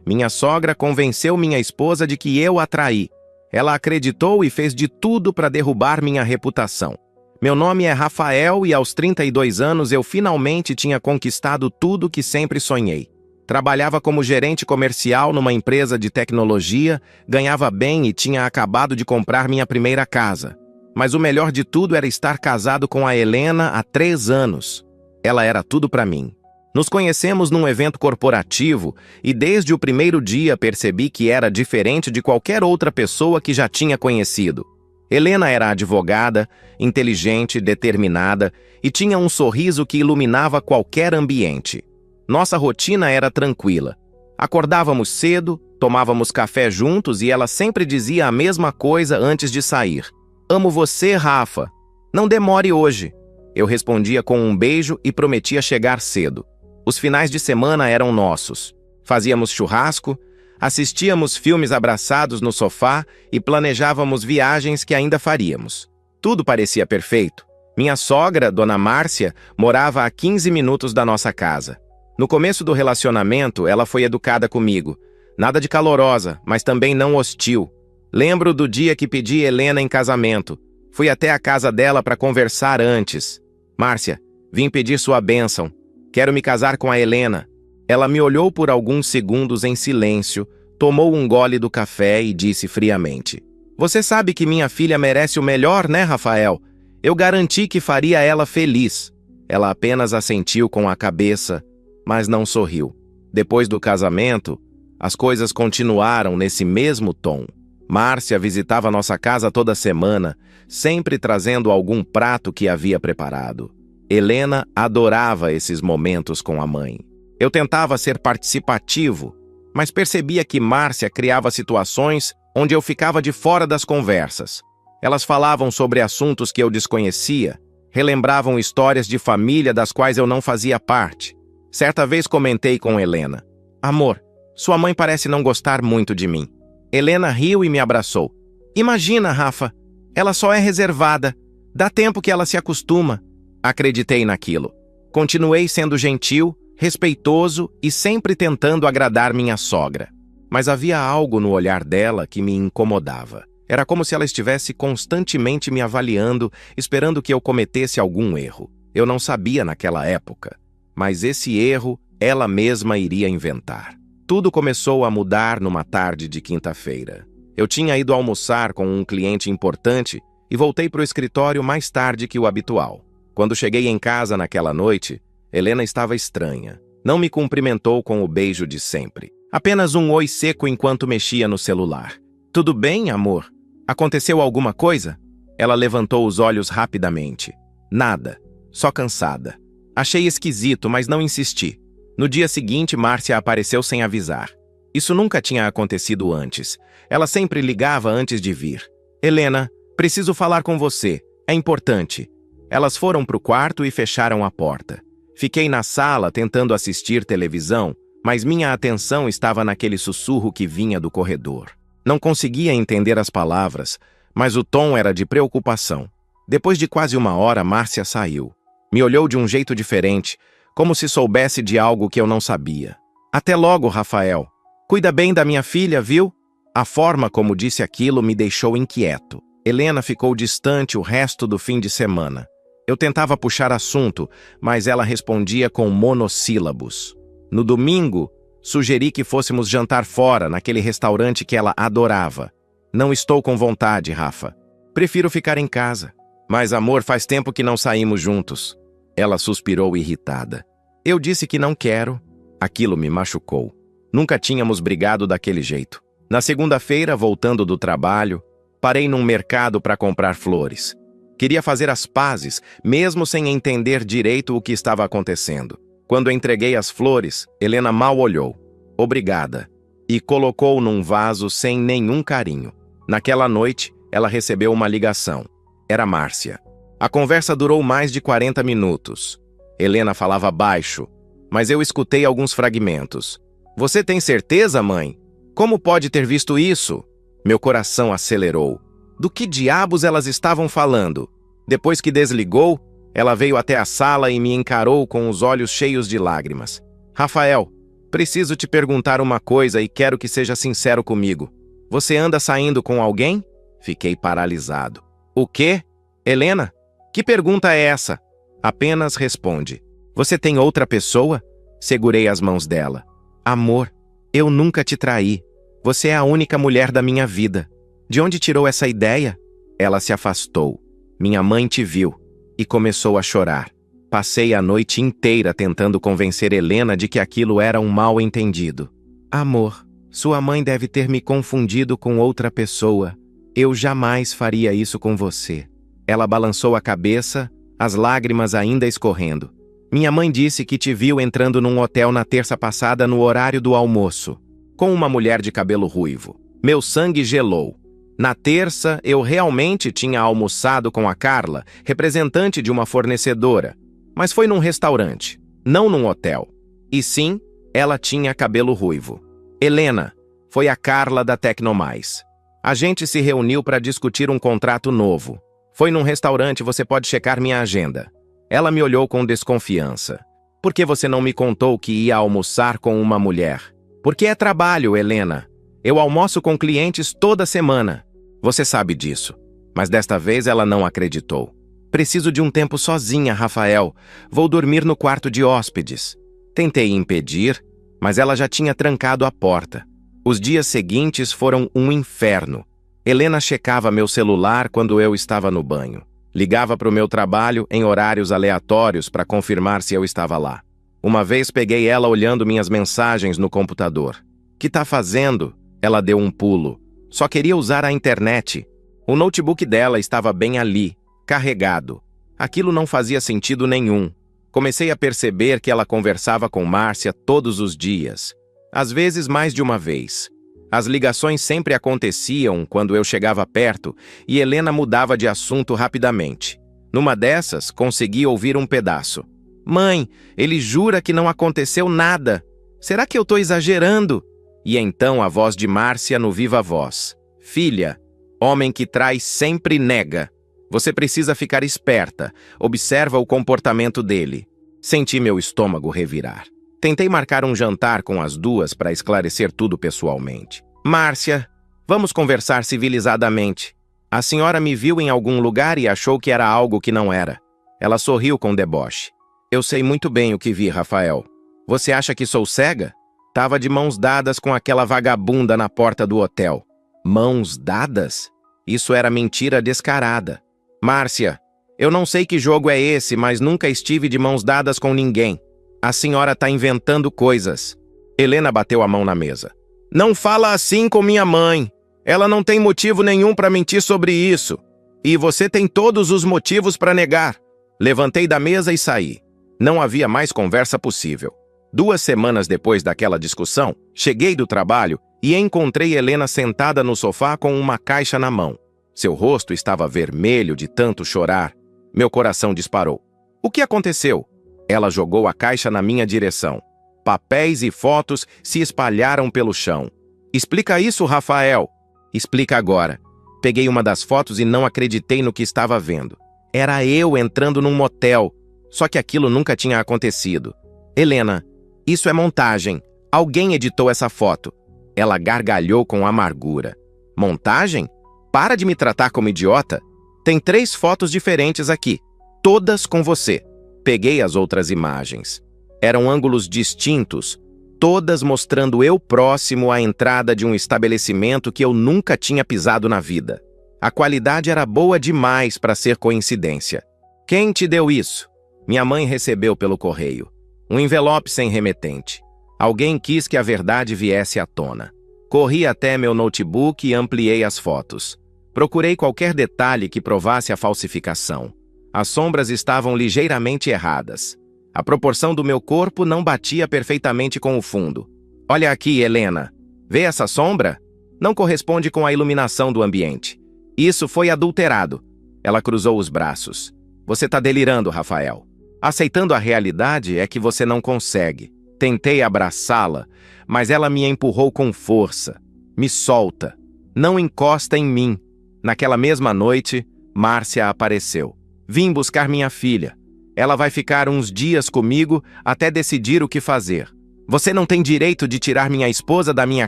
Minha sogra convenceu minha esposa de que eu a traí. Ela acreditou e fez de tudo para derrubar minha reputação. Meu nome é Rafael e aos 32 anos eu finalmente tinha conquistado tudo que sempre sonhei. Trabalhava como gerente comercial numa empresa de tecnologia, ganhava bem e tinha acabado de comprar minha primeira casa. Mas o melhor de tudo era estar casado com a Helena há 3 anos. Ela era tudo para mim. Nos conhecemos num evento corporativo e desde o primeiro dia percebi que era diferente de qualquer outra pessoa que já tinha conhecido. Helena era advogada, inteligente, determinada e tinha um sorriso que iluminava qualquer ambiente. Nossa rotina era tranquila. Acordávamos cedo, tomávamos café juntos e ela sempre dizia a mesma coisa antes de sair. "Amo você, Rafa. Não demore hoje." Eu respondia com um beijo e prometia chegar cedo. Os finais de semana eram nossos. Fazíamos churrasco, assistíamos filmes abraçados no sofá e planejávamos viagens que ainda faríamos. Tudo parecia perfeito. Minha sogra, Dona Márcia, morava a 15 minutos da nossa casa. No começo do relacionamento, ela foi educada comigo. Nada de calorosa, mas também não hostil. Lembro do dia que pedi Helena em casamento. Fui até a casa dela para conversar antes. "Márcia, vim pedir sua bênção. Quero me casar com a Helena." Ela me olhou por alguns segundos em silêncio, tomou um gole do café e disse friamente: "Você sabe que minha filha merece o melhor, né, Rafael? Eu garanti que faria ela feliz." Ela apenas assentiu com a cabeça, mas não sorriu. Depois do casamento, as coisas continuaram nesse mesmo tom. Márcia visitava nossa casa toda semana, sempre trazendo algum prato que havia preparado. Helena adorava esses momentos com a mãe. Eu tentava ser participativo, mas percebia que Márcia criava situações onde eu ficava de fora das conversas. Elas falavam sobre assuntos que eu desconhecia, relembravam histórias de família das quais eu não fazia parte. Certa vez comentei com Helena: "Amor, sua mãe parece não gostar muito de mim." Helena riu e me abraçou. "Imagina, Rafa, ela só é reservada. Dá tempo que ela se acostuma." Acreditei naquilo. Continuei sendo gentil, respeitoso e sempre tentando agradar minha sogra. Mas havia algo no olhar dela que me incomodava. Era como se ela estivesse constantemente me avaliando, esperando que eu cometesse algum erro. Eu não sabia naquela época, mas esse erro ela mesma iria inventar. Tudo começou a mudar numa tarde de quinta-feira. Eu tinha ido almoçar com um cliente importante e voltei para o escritório mais tarde que o habitual. Quando cheguei em casa naquela noite, Helena estava estranha. Não me cumprimentou com o beijo de sempre. Apenas um oi seco enquanto mexia no celular. "Tudo bem, amor? Aconteceu alguma coisa?" Ela levantou os olhos rapidamente. "Nada, só cansada." Achei esquisito, mas não insisti. No dia seguinte, Márcia apareceu sem avisar. Isso nunca tinha acontecido antes. Ela sempre ligava antes de vir. "Helena, preciso falar com você. É importante." Elas foram para o quarto e fecharam a porta. Fiquei na sala tentando assistir televisão, mas minha atenção estava naquele sussurro que vinha do corredor. Não conseguia entender as palavras, mas o tom era de preocupação. Depois de quase 1 hora, Márcia saiu. Me olhou de um jeito diferente, como se soubesse de algo que eu não sabia. "Até logo, Rafael. Cuida bem da minha filha, viu?" A forma como disse aquilo me deixou inquieto. Helena ficou distante o resto do fim de semana. Eu tentava puxar assunto, mas ela respondia com monossílabos. No domingo, sugeri que fôssemos jantar fora, naquele restaurante que ela adorava. "Não estou com vontade, Rafa. Prefiro ficar em casa." "Mas, amor, faz tempo que não saímos juntos." Ela suspirou irritada. "Eu disse que não quero." Aquilo me machucou. Nunca tínhamos brigado daquele jeito. Na segunda-feira, voltando do trabalho, parei num mercado para comprar flores. Queria fazer as pazes, mesmo sem entender direito o que estava acontecendo. Quando entreguei as flores, Helena mal olhou. "Obrigada." E colocou num vaso sem nenhum carinho. Naquela noite, ela recebeu uma ligação. Era Márcia. A conversa durou mais de 40 minutos. Helena falava baixo, mas eu escutei alguns fragmentos. "Você tem certeza, mãe? Como pode ter visto isso?" Meu coração acelerou. Do que diabos elas estavam falando? Depois que desligou, ela veio até a sala e me encarou com os olhos cheios de lágrimas. "Rafael, Preciso te perguntar uma coisa e quero que seja sincero comigo. Você anda saindo com alguém? Fiquei paralisado. O quê? Helena? Que pergunta é essa? Apenas responde. Você tem outra pessoa? Segurei as mãos dela. Amor, eu nunca te traí. Você é a única mulher da minha vida. De onde tirou essa ideia? Ela se afastou. Minha mãe te viu e começou a chorar. Passei a noite inteira tentando convencer Helena de que aquilo era um mal-entendido. Amor, sua mãe deve ter me confundido com outra pessoa. Eu jamais faria isso com você. Ela balançou a cabeça, as lágrimas ainda escorrendo. Minha mãe disse que te viu entrando num hotel na terça passada no horário do almoço, com uma mulher de cabelo ruivo. Meu sangue gelou. Na terça, eu realmente tinha almoçado com a Carla, representante de uma fornecedora, mas foi num restaurante, não num hotel. E sim, ela tinha cabelo ruivo. Helena, foi a Carla da Tecnomais. A gente se reuniu para discutir um contrato novo. Foi num restaurante, você pode checar minha agenda. Ela me olhou com desconfiança. Por que você não me contou que ia almoçar com uma mulher? Porque é trabalho, Helena. Eu almoço com clientes toda semana. Você sabe disso. Mas desta vez ela não acreditou. Preciso de um tempo sozinha, Rafael. Vou dormir no quarto de hóspedes. Tentei impedir, mas ela já tinha trancado a porta. Os dias seguintes foram um inferno. Helena checava meu celular quando eu estava no banho. Ligava para o meu trabalho em horários aleatórios para confirmar se eu estava lá. Uma vez peguei ela olhando minhas mensagens no computador. Que tá fazendo? Ela deu um pulo. Só queria usar a internet. O notebook dela estava bem ali, carregado. Aquilo não fazia sentido nenhum. Comecei a perceber que ela conversava com Márcia todos os dias. Às vezes mais de uma vez. As ligações sempre aconteciam quando eu chegava perto e Helena mudava de assunto rapidamente. Numa dessas, consegui ouvir um pedaço. Mãe, ele jura que não aconteceu nada. Será que eu estou exagerando? E então a voz de Márcia no viva voz. Filha, homem que trai sempre nega. Você precisa ficar esperta. Observa o comportamento dele. Senti meu estômago revirar. Tentei marcar um jantar com as duas para esclarecer tudo pessoalmente. Márcia, vamos conversar civilizadamente. A senhora me viu em algum lugar e achou que era algo que não era. Ela sorriu com deboche. Eu sei muito bem o que vi, Rafael. Você acha que sou cega? Tava de mãos dadas com aquela vagabunda na porta do hotel. Mãos dadas? Isso era mentira descarada. Márcia, eu não sei que jogo é esse, mas nunca estive de mãos dadas com ninguém. A senhora tá inventando coisas. Helena bateu a mão na mesa. Não fala assim com minha mãe. Ela não tem motivo nenhum para mentir sobre isso. E você tem todos os motivos para negar. Levantei da mesa e saí. Não havia mais conversa possível. 2 semanas depois daquela discussão, cheguei do trabalho e encontrei Helena sentada no sofá com uma caixa na mão. Seu rosto estava vermelho de tanto chorar. Meu coração disparou. O que aconteceu? Ela jogou a caixa na minha direção. Papéis e fotos se espalharam pelo chão. Explica isso, Rafael. Explica agora. Peguei uma das fotos e não acreditei no que estava vendo. Era eu entrando num motel. Só que aquilo nunca tinha acontecido. Helena, isso é montagem. Alguém editou essa foto. Ela gargalhou com amargura. Montagem? Para de me tratar como idiota. Tem 3 fotos diferentes aqui. Todas com você. Peguei as outras imagens. Eram ângulos distintos, todas mostrando eu próximo à entrada de um estabelecimento que eu nunca tinha pisado na vida. A qualidade era boa demais para ser coincidência. Quem te deu isso? Minha mãe recebeu pelo correio. Um envelope sem remetente. Alguém quis que a verdade viesse à tona. Corri até meu notebook e ampliei as fotos. Procurei qualquer detalhe que provasse a falsificação. As sombras estavam ligeiramente erradas. A proporção do meu corpo não batia perfeitamente com o fundo. Olha aqui, Helena. Vê essa sombra? Não corresponde com a iluminação do ambiente. Isso foi adulterado. Ela cruzou os braços. Você tá delirando, Rafael. Aceitando a realidade é que você não consegue. Tentei abraçá-la, mas ela me empurrou com força. Me solta. Não encosta em mim. Naquela mesma noite, Márcia apareceu. Vim buscar minha filha. Ela vai ficar uns dias comigo até decidir o que fazer. Você não tem direito de tirar minha esposa da minha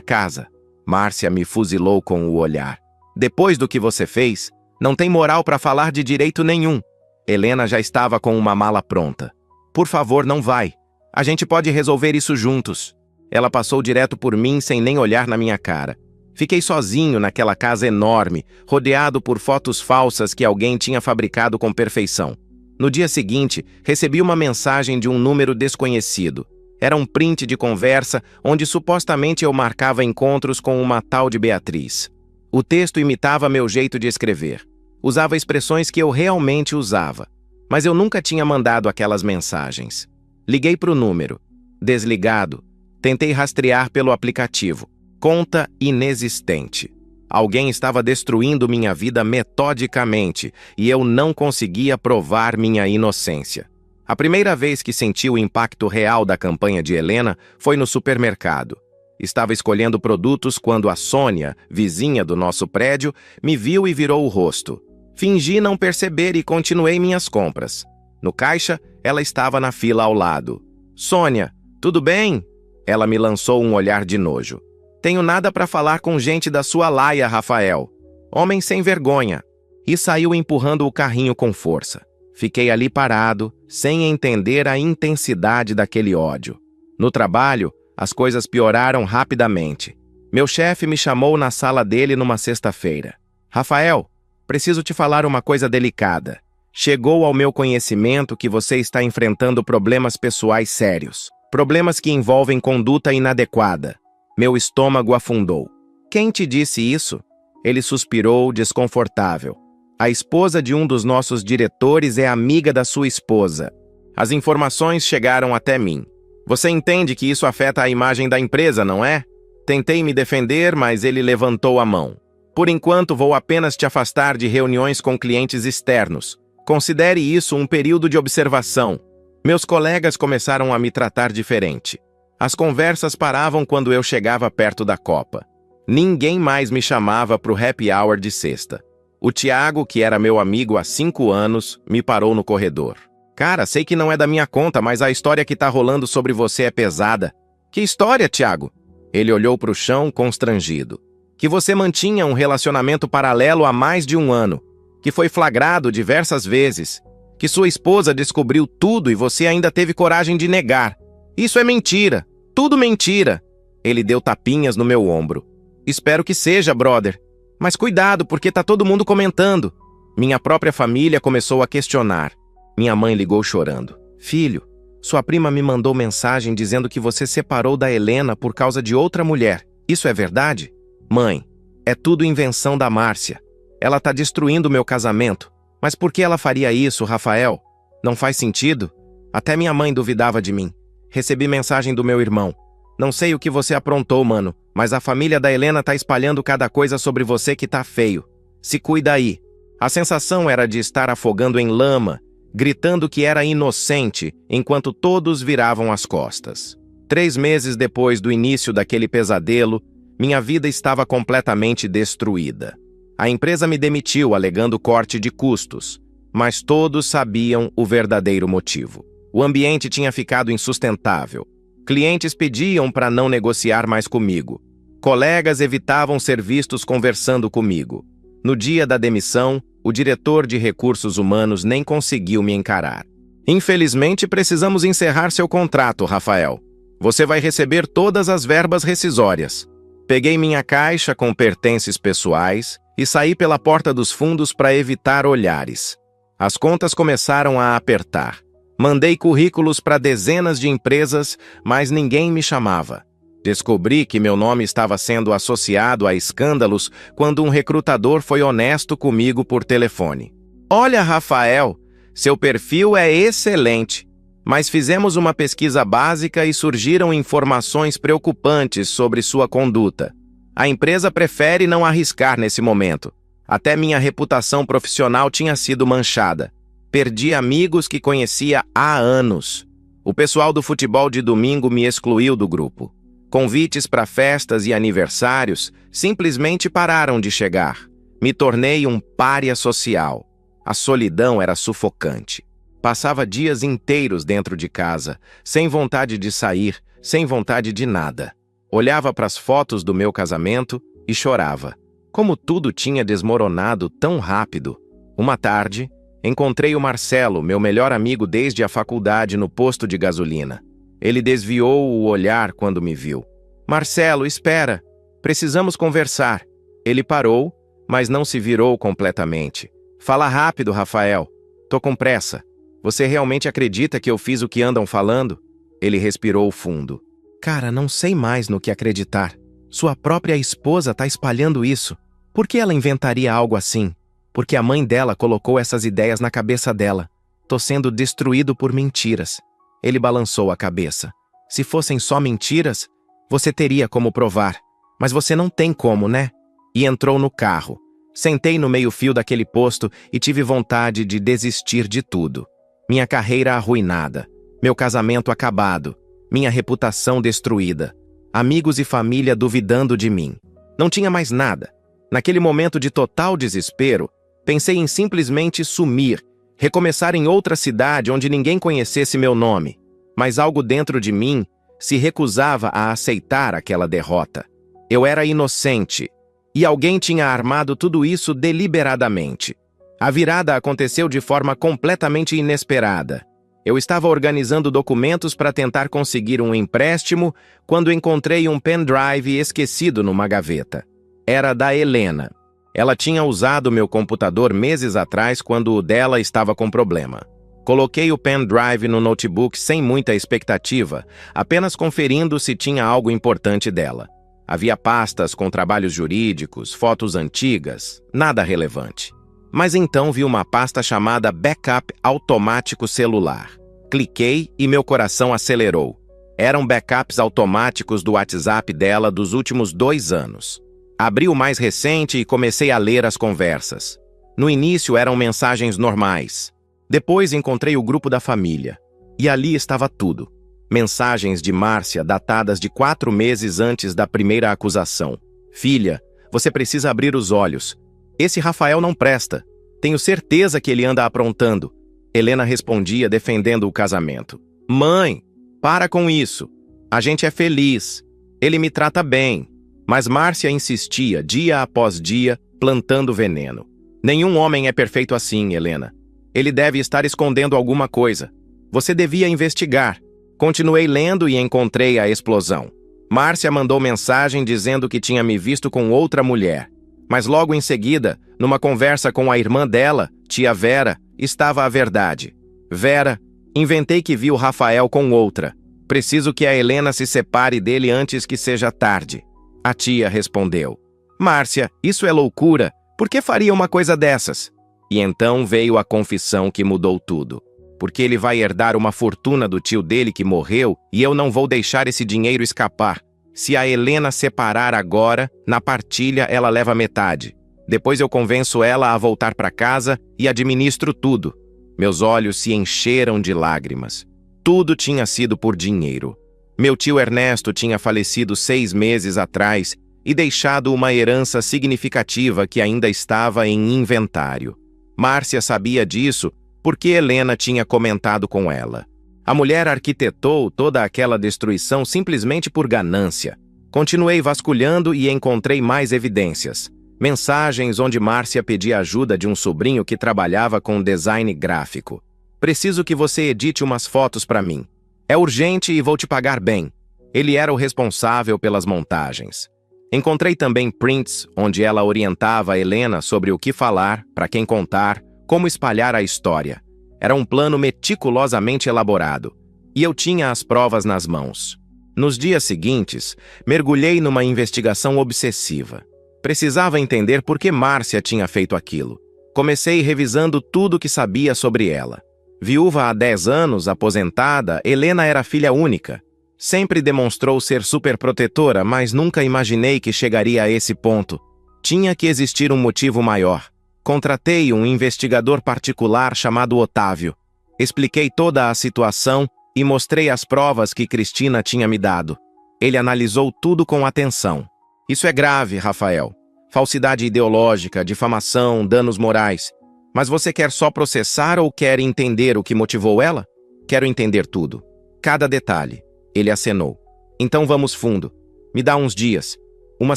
casa. Márcia me fuzilou com o olhar. Depois do que você fez, não tem moral para falar de direito nenhum. Helena já estava com uma mala pronta. Por favor, não vai. A gente pode resolver isso juntos. Ela passou direto por mim sem nem olhar na minha cara. Fiquei sozinho naquela casa enorme, rodeado por fotos falsas que alguém tinha fabricado com perfeição. No dia seguinte, recebi uma mensagem de um número desconhecido. Era um print de conversa onde supostamente eu marcava encontros com uma tal de Beatriz. O texto imitava meu jeito de escrever. Usava expressões que eu realmente usava. Mas eu nunca tinha mandado aquelas mensagens. Liguei para o número. Desligado. Tentei rastrear pelo aplicativo. Conta inexistente. Alguém estava destruindo minha vida metodicamente e eu não conseguia provar minha inocência. A primeira vez que senti o impacto real da campanha de Helena foi no supermercado. Estava escolhendo produtos quando a Sônia, vizinha do nosso prédio, me viu e virou o rosto. Fingi não perceber e continuei minhas compras. No caixa, ela estava na fila ao lado. Sônia, tudo bem? Ela me lançou um olhar de nojo. Tenho nada para falar com gente da sua laia, Rafael. Homem sem vergonha. E saiu empurrando o carrinho com força. Fiquei ali parado, sem entender a intensidade daquele ódio. No trabalho, as coisas pioraram rapidamente. Meu chefe me chamou na sala dele numa sexta-feira. Rafael, preciso te falar uma coisa delicada. Chegou ao meu conhecimento que você está enfrentando problemas pessoais sérios. Problemas que envolvem conduta inadequada. Meu estômago afundou. Quem te disse isso? Ele suspirou, desconfortável. A esposa de um dos nossos diretores é amiga da sua esposa. As informações chegaram até mim. Você entende que isso afeta a imagem da empresa, não é? Tentei me defender, mas ele levantou a mão. Por enquanto, vou apenas te afastar de reuniões com clientes externos. Considere isso um período de observação. Meus colegas começaram a me tratar diferente. As conversas paravam quando eu chegava perto da Copa. Ninguém mais me chamava para o happy hour de sexta. O Tiago, que era meu amigo há 5 anos, me parou no corredor. Cara, sei que não é da minha conta, mas a história que tá rolando sobre você é pesada. Que história, Tiago? Ele olhou para o chão, constrangido. Que você mantinha um relacionamento paralelo há mais de 1 ano. Que foi flagrado diversas vezes. Que sua esposa descobriu tudo e você ainda teve coragem de negar. Isso é mentira. Tudo mentira. Ele deu tapinhas no meu ombro. Espero que seja, brother. Mas cuidado, porque tá todo mundo comentando. Minha própria família começou a questionar. Minha mãe ligou chorando. Filho, sua prima me mandou mensagem dizendo que você separou da Helena por causa de outra mulher. Isso é verdade? Mãe, é tudo invenção da Márcia. Ela tá destruindo meu casamento. Mas por que ela faria isso, Rafael? Não faz sentido? Até minha mãe duvidava de mim. Recebi mensagem do meu irmão. Não sei o que você aprontou, mano, mas a família da Helena tá espalhando cada coisa sobre você que tá feio. Se cuida aí. A sensação era de estar afogando em lama, gritando que era inocente, enquanto todos viravam as costas. 3 meses depois do início daquele pesadelo, minha vida estava completamente destruída. A empresa me demitiu alegando corte de custos, mas todos sabiam o verdadeiro motivo. O ambiente tinha ficado insustentável. Clientes pediam para não negociar mais comigo. Colegas evitavam ser vistos conversando comigo. No dia da demissão, o diretor de recursos humanos nem conseguiu me encarar. Infelizmente, precisamos encerrar seu contrato, Rafael. Você vai receber todas as verbas rescisórias. Peguei minha caixa com pertences pessoais e saí pela porta dos fundos para evitar olhares. As contas começaram a apertar. Mandei currículos para dezenas de empresas, mas ninguém me chamava. Descobri que meu nome estava sendo associado a escândalos quando um recrutador foi honesto comigo por telefone. Olha, Rafael, seu perfil é excelente, mas fizemos uma pesquisa básica e surgiram informações preocupantes sobre sua conduta. A empresa prefere não arriscar nesse momento. Até minha reputação profissional tinha sido manchada. Perdi amigos que conhecia há anos. O pessoal do futebol de domingo me excluiu do grupo. Convites para festas e aniversários simplesmente pararam de chegar. Me tornei um pária social. A solidão era sufocante. Passava dias inteiros dentro de casa, sem vontade de sair, sem vontade de nada. Olhava para as fotos do meu casamento e chorava. Como tudo tinha desmoronado tão rápido. Uma tarde, encontrei o Marcelo, meu melhor amigo desde a faculdade, no posto de gasolina. Ele desviou o olhar quando me viu. Marcelo, espera. Precisamos conversar. Ele parou, mas não se virou completamente. Fala rápido, Rafael. Tô com pressa. Você realmente acredita que eu fiz o que andam falando? Ele respirou fundo. Cara, não sei mais no que acreditar. Sua própria esposa tá espalhando isso. Por que ela inventaria algo assim? Porque a mãe dela colocou essas ideias na cabeça dela. Tô sendo destruído por mentiras. Ele balançou a cabeça. Se fossem só mentiras, você teria como provar. Mas você não tem como, né? E entrou no carro. Sentei no meio-fio daquele posto e tive vontade de desistir de tudo. Minha carreira arruinada. Meu casamento acabado. Minha reputação destruída. Amigos e família duvidando de mim. Não tinha mais nada. Naquele momento de total desespero, pensei em simplesmente sumir, recomeçar em outra cidade onde ninguém conhecesse meu nome. Mas algo dentro de mim se recusava a aceitar aquela derrota. Eu era inocente, e alguém tinha armado tudo isso deliberadamente. A virada aconteceu de forma completamente inesperada. Eu estava organizando documentos para tentar conseguir um empréstimo quando encontrei um pendrive esquecido numa gaveta. Era da Helena. Ela tinha usado meu computador meses atrás quando o dela estava com problema. Coloquei o pendrive no notebook sem muita expectativa, apenas conferindo se tinha algo importante dela. Havia pastas com trabalhos jurídicos, fotos antigas, nada relevante. Mas então vi uma pasta chamada Backup Automático Celular. Cliquei e meu coração acelerou. Eram backups automáticos do WhatsApp dela dos últimos 2 anos. Abri o mais recente e comecei a ler as conversas. No início eram mensagens normais. Depois encontrei o grupo da família. E ali estava tudo. Mensagens de Márcia datadas de 4 meses antes da primeira acusação. Filha, você precisa abrir os olhos. Esse Rafael não presta. Tenho certeza que ele anda aprontando. Helena respondia defendendo o casamento. Mãe, para com isso. A gente é feliz. Ele me trata bem. Mas Márcia insistia, dia após dia, plantando veneno. Nenhum homem é perfeito assim, Helena. Ele deve estar escondendo alguma coisa. Você devia investigar. Continuei lendo e encontrei a explosão. Márcia mandou mensagem dizendo que tinha me visto com outra mulher. Mas logo em seguida, numa conversa com a irmã dela, tia Vera, estava a verdade. Vera, inventei que vi o Rafael com outra. Preciso que a Helena se separe dele antes que seja tarde. A tia respondeu. Márcia, isso é loucura. Por que faria uma coisa dessas? E então veio a confissão que mudou tudo. Porque ele vai herdar uma fortuna do tio dele que morreu e eu não vou deixar esse dinheiro escapar. Se a Helena separar agora, na partilha ela leva metade. Depois eu convenço ela a voltar para casa e administro tudo. Meus olhos se encheram de lágrimas. Tudo tinha sido por dinheiro. Meu tio Ernesto tinha falecido 6 meses atrás e deixado uma herança significativa que ainda estava em inventário. Márcia sabia disso porque Helena tinha comentado com ela. A mulher arquitetou toda aquela destruição simplesmente por ganância. Continuei vasculhando e encontrei mais evidências. Mensagens onde Márcia pedia ajuda de um sobrinho que trabalhava com design gráfico. Preciso que você edite umas fotos para mim. É urgente e vou te pagar bem. Ele era o responsável pelas montagens. Encontrei também prints onde ela orientava a Helena sobre o que falar, para quem contar, como espalhar a história. Era um plano meticulosamente elaborado. E eu tinha as provas nas mãos. Nos dias seguintes, mergulhei numa investigação obsessiva. Precisava entender por que Márcia tinha feito aquilo. Comecei revisando tudo o que sabia sobre ela. Viúva há 10 anos, aposentada, Helena era filha única. Sempre demonstrou ser superprotetora, mas nunca imaginei que chegaria a esse ponto. Tinha que existir um motivo maior. Contratei um investigador particular chamado Otávio. Expliquei toda a situação e mostrei as provas que Cristina tinha me dado. Ele analisou tudo com atenção. Isso é grave, Rafael. Falsidade ideológica, difamação, danos morais. Mas você quer só processar ou quer entender o que motivou ela? Quero entender tudo. Cada detalhe. Ele acenou. Então vamos fundo. Me dá uns dias. Uma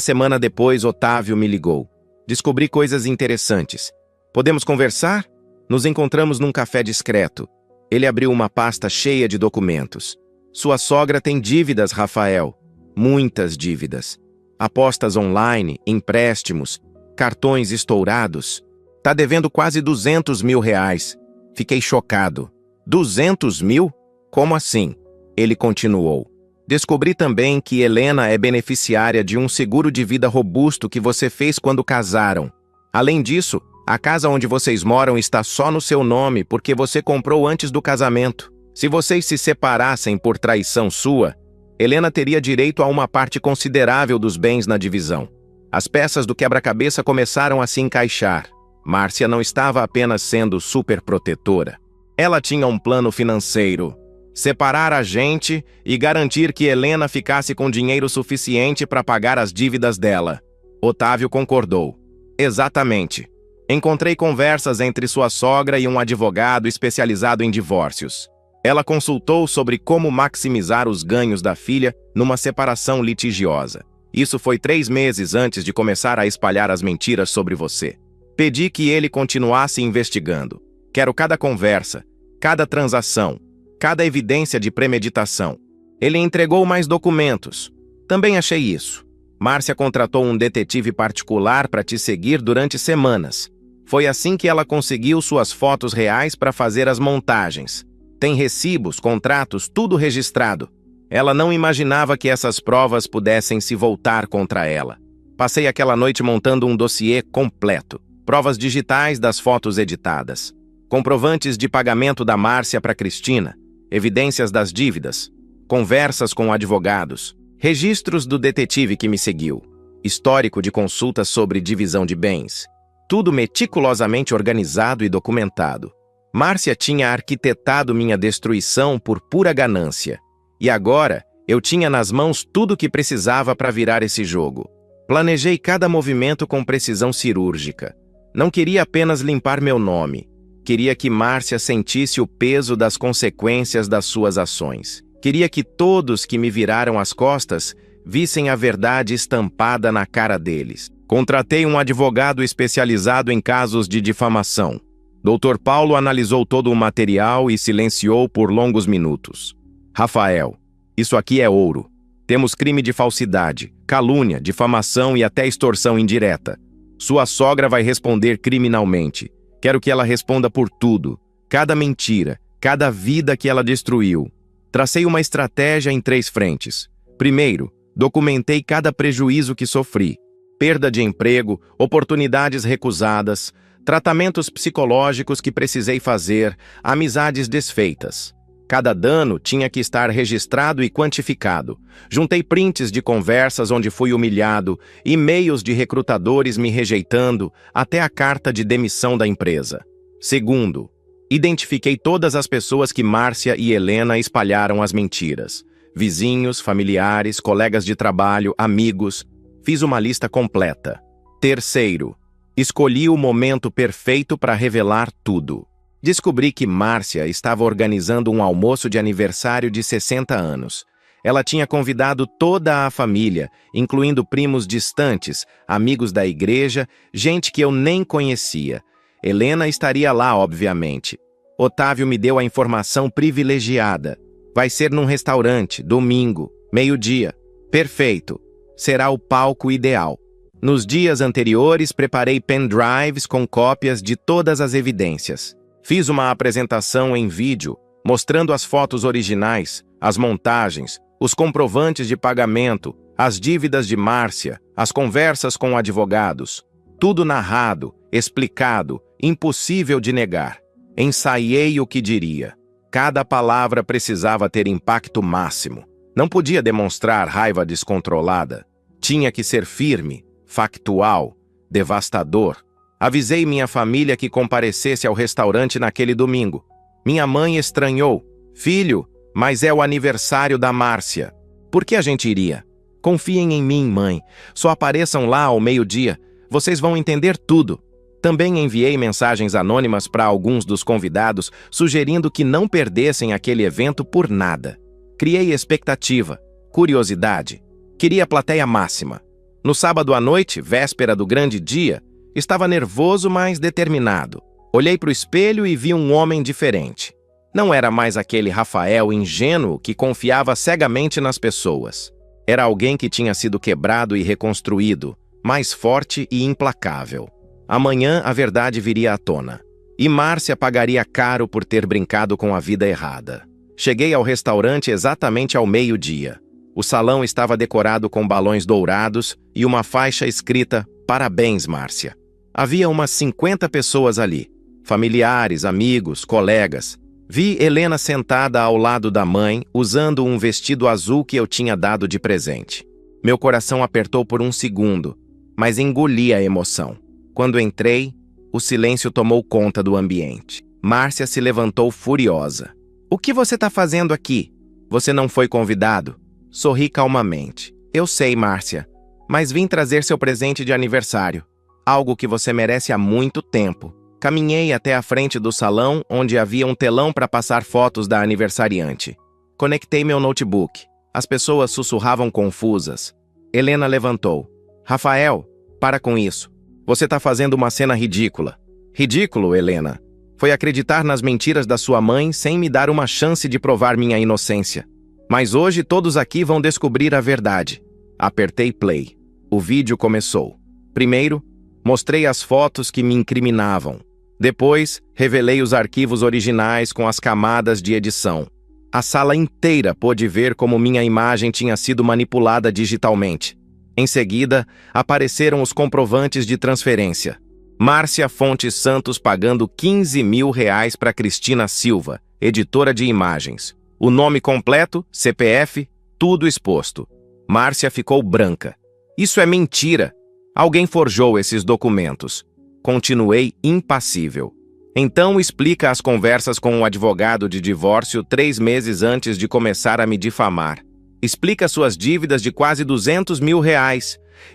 semana depois, Otávio me ligou. Descobri coisas interessantes. Podemos conversar? Nos encontramos num café discreto. Ele abriu uma pasta cheia de documentos. Sua sogra tem dívidas, Rafael. Muitas dívidas. Apostas online, empréstimos, cartões estourados. Tá devendo quase 200 mil reais. Fiquei chocado. 200 mil? Como assim? Ele continuou. Descobri também que Helena é beneficiária de um seguro de vida robusto que você fez quando casaram. Além disso, a casa onde vocês moram está só no seu nome porque você comprou antes do casamento. Se vocês se separassem por traição sua, Helena teria direito a uma parte considerável dos bens na divisão. As peças do quebra-cabeça começaram a se encaixar. Márcia não estava apenas sendo superprotetora. Ela tinha um plano financeiro. Separar a gente e garantir que Helena ficasse com dinheiro suficiente para pagar as dívidas dela. Otávio concordou. Exatamente. Encontrei conversas entre sua sogra e um advogado especializado em divórcios. Ela consultou sobre como maximizar os ganhos da filha numa separação litigiosa. Isso foi 3 meses antes de começar a espalhar as mentiras sobre você. Pedi que ele continuasse investigando. Quero cada conversa, cada transação, cada evidência de premeditação. Ele entregou mais documentos. Também achei isso. Márcia contratou um detetive particular para te seguir durante semanas. Foi assim que ela conseguiu suas fotos reais para fazer as montagens. Tem recibos, contratos, tudo registrado. Ela não imaginava que essas provas pudessem se voltar contra ela. Passei aquela noite montando um dossiê completo. Provas digitais das fotos editadas. Comprovantes de pagamento da Márcia para Cristina. Evidências das dívidas, conversas com advogados, registros do detetive que me seguiu, histórico de consultas sobre divisão de bens, tudo meticulosamente organizado e documentado. Márcia tinha arquitetado minha destruição por pura ganância, e agora eu tinha nas mãos tudo o que precisava para virar esse jogo. Planejei cada movimento com precisão cirúrgica. Não queria apenas limpar meu nome. Queria que Márcia sentisse o peso das consequências das suas ações. Queria que todos que me viraram as costas vissem a verdade estampada na cara deles. Contratei um advogado especializado em casos de difamação. Dr. Paulo analisou todo o material e silenciou por longos minutos. Rafael, isso aqui é ouro. Temos crime de falsidade, calúnia, difamação e até extorsão indireta. Sua sogra vai responder criminalmente. Quero que ela responda por tudo, cada mentira, cada vida que ela destruiu. Tracei uma estratégia em 3 frentes. Primeiro, documentei cada prejuízo que sofri. Perda de emprego, oportunidades recusadas, tratamentos psicológicos que precisei fazer, amizades desfeitas. Cada dano tinha que estar registrado e quantificado. Juntei prints de conversas onde fui humilhado, e-mails de recrutadores me rejeitando, até a carta de demissão da empresa. Segundo, identifiquei todas as pessoas que Márcia e Helena espalharam as mentiras. Vizinhos, familiares, colegas de trabalho, amigos. Fiz uma lista completa. Terceiro, escolhi o momento perfeito para revelar tudo. Descobri que Márcia estava organizando um almoço de aniversário de 60 anos. Ela tinha convidado toda a família, incluindo primos distantes, amigos da igreja, gente que eu nem conhecia. Helena estaria lá, obviamente. Otávio me deu a informação privilegiada. Vai ser num restaurante, domingo, meio-dia. Perfeito. Será o palco ideal. Nos dias anteriores, preparei pendrives com cópias de todas as evidências. Fiz uma apresentação em vídeo, mostrando as fotos originais, as montagens, os comprovantes de pagamento, as dívidas de Márcia, as conversas com advogados. Tudo narrado, explicado, impossível de negar. Ensaiei o que diria. Cada palavra precisava ter impacto máximo. Não podia demonstrar raiva descontrolada. Tinha que ser firme, factual, devastador. Avisei minha família que comparecesse ao restaurante naquele domingo. Minha mãe estranhou. Filho, mas é o aniversário da Márcia. Por que a gente iria? Confiem em mim, mãe. Só apareçam lá ao meio-dia. Vocês vão entender tudo. Também enviei mensagens anônimas para alguns dos convidados, sugerindo que não perdessem aquele evento por nada. Criei expectativa. curiosidade. Queria a plateia máxima. No sábado à noite, véspera do grande dia, estava nervoso, mas determinado. Olhei para o espelho e vi um homem diferente. Não era mais aquele Rafael ingênuo que confiava cegamente nas pessoas. Era alguém que tinha sido quebrado e reconstruído, mais forte e implacável. Amanhã a verdade viria à tona. E Márcia pagaria caro por ter brincado com a vida errada. Cheguei ao restaurante exatamente ao meio-dia. O salão estava decorado com balões dourados e uma faixa escrita "Parabéns, Márcia". Havia umas 50 pessoas ali. Familiares, amigos, colegas. Vi Helena sentada ao lado da mãe, usando um vestido azul que eu tinha dado de presente. Meu coração apertou por um segundo, mas engoli a emoção. Quando entrei, o silêncio tomou conta do ambiente. Márcia se levantou furiosa. "O que você está fazendo aqui? Você não foi convidado?" Sorri calmamente. "Eu sei, Márcia, mas vim trazer seu presente de aniversário. Algo que você merece há muito tempo." Caminhei até a frente do salão, onde havia um telão para passar fotos da aniversariante. Conectei meu notebook. As pessoas sussurravam confusas. Helena levantou. "Rafael, para com isso. Você está fazendo uma cena ridícula." "Ridículo, Helena. Foi acreditar nas mentiras da sua mãe sem me dar uma chance de provar minha inocência. Mas hoje todos aqui vão descobrir a verdade." Apertei play. O vídeo começou. Primeiro, mostrei as fotos que me incriminavam. Depois, revelei os arquivos originais com as camadas de edição. A sala inteira pôde ver como minha imagem tinha sido manipulada digitalmente. Em seguida, apareceram os comprovantes de transferência. Márcia Fontes Santos pagando R$15 mil para Cristina Silva, editora de imagens. O nome completo, CPF, tudo exposto. Márcia ficou branca. "Isso é mentira. Alguém forjou esses documentos." Continuei impassível. "Então explica as conversas com o advogado de divórcio 3 meses antes de começar a me difamar. Explica suas dívidas de quase R$200 mil.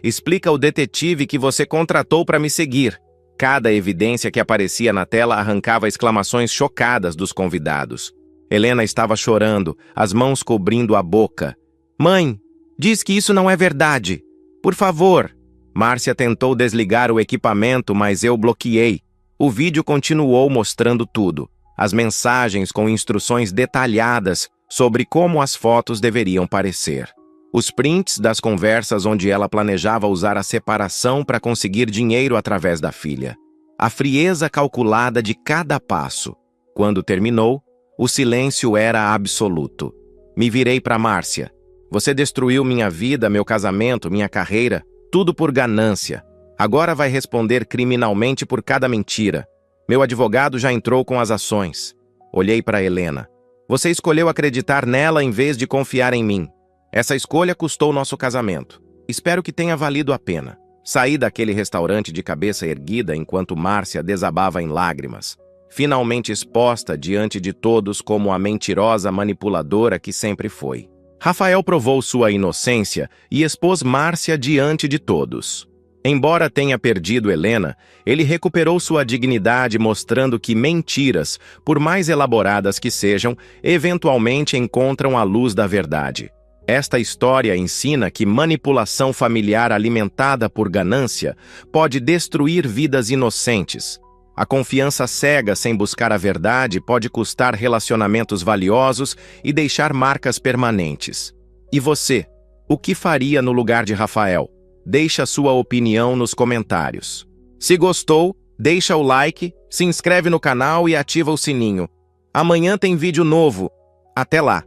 Explica o detetive que você contratou para me seguir." Cada evidência que aparecia na tela arrancava exclamações chocadas dos convidados. Helena estava chorando, as mãos cobrindo a boca. "Mãe, diz que isso não é verdade. Por favor." Márcia tentou desligar o equipamento, mas eu bloqueei. O vídeo continuou mostrando tudo. As mensagens com instruções detalhadas sobre como as fotos deveriam parecer. Os prints das conversas onde ela planejava usar a separação para conseguir dinheiro através da filha. A frieza calculada de cada passo. Quando terminou, o silêncio era absoluto. Me virei para Márcia. "Você destruiu minha vida, meu casamento, minha carreira. Tudo por ganância. Agora vai responder criminalmente por cada mentira. Meu advogado já entrou com as ações." Olhei para Helena. "Você escolheu acreditar nela em vez de confiar em mim. Essa escolha custou nosso casamento. Espero que tenha valido a pena." Saí daquele restaurante de cabeça erguida enquanto Márcia desabava em lágrimas. Finalmente exposta diante de todos como a mentirosa manipuladora que sempre foi. Rafael provou sua inocência e expôs Márcia diante de todos. Embora tenha perdido Helena, ele recuperou sua dignidade mostrando que mentiras, por mais elaboradas que sejam, eventualmente encontram a luz da verdade. Esta história ensina que manipulação familiar alimentada por ganância pode destruir vidas inocentes. A confiança cega sem buscar a verdade pode custar relacionamentos valiosos e deixar marcas permanentes. E você? O que faria no lugar de Rafael? Deixa sua opinião nos comentários. Se gostou, deixa o like, se inscreve no canal e ativa o sininho. Amanhã tem vídeo novo. Até lá!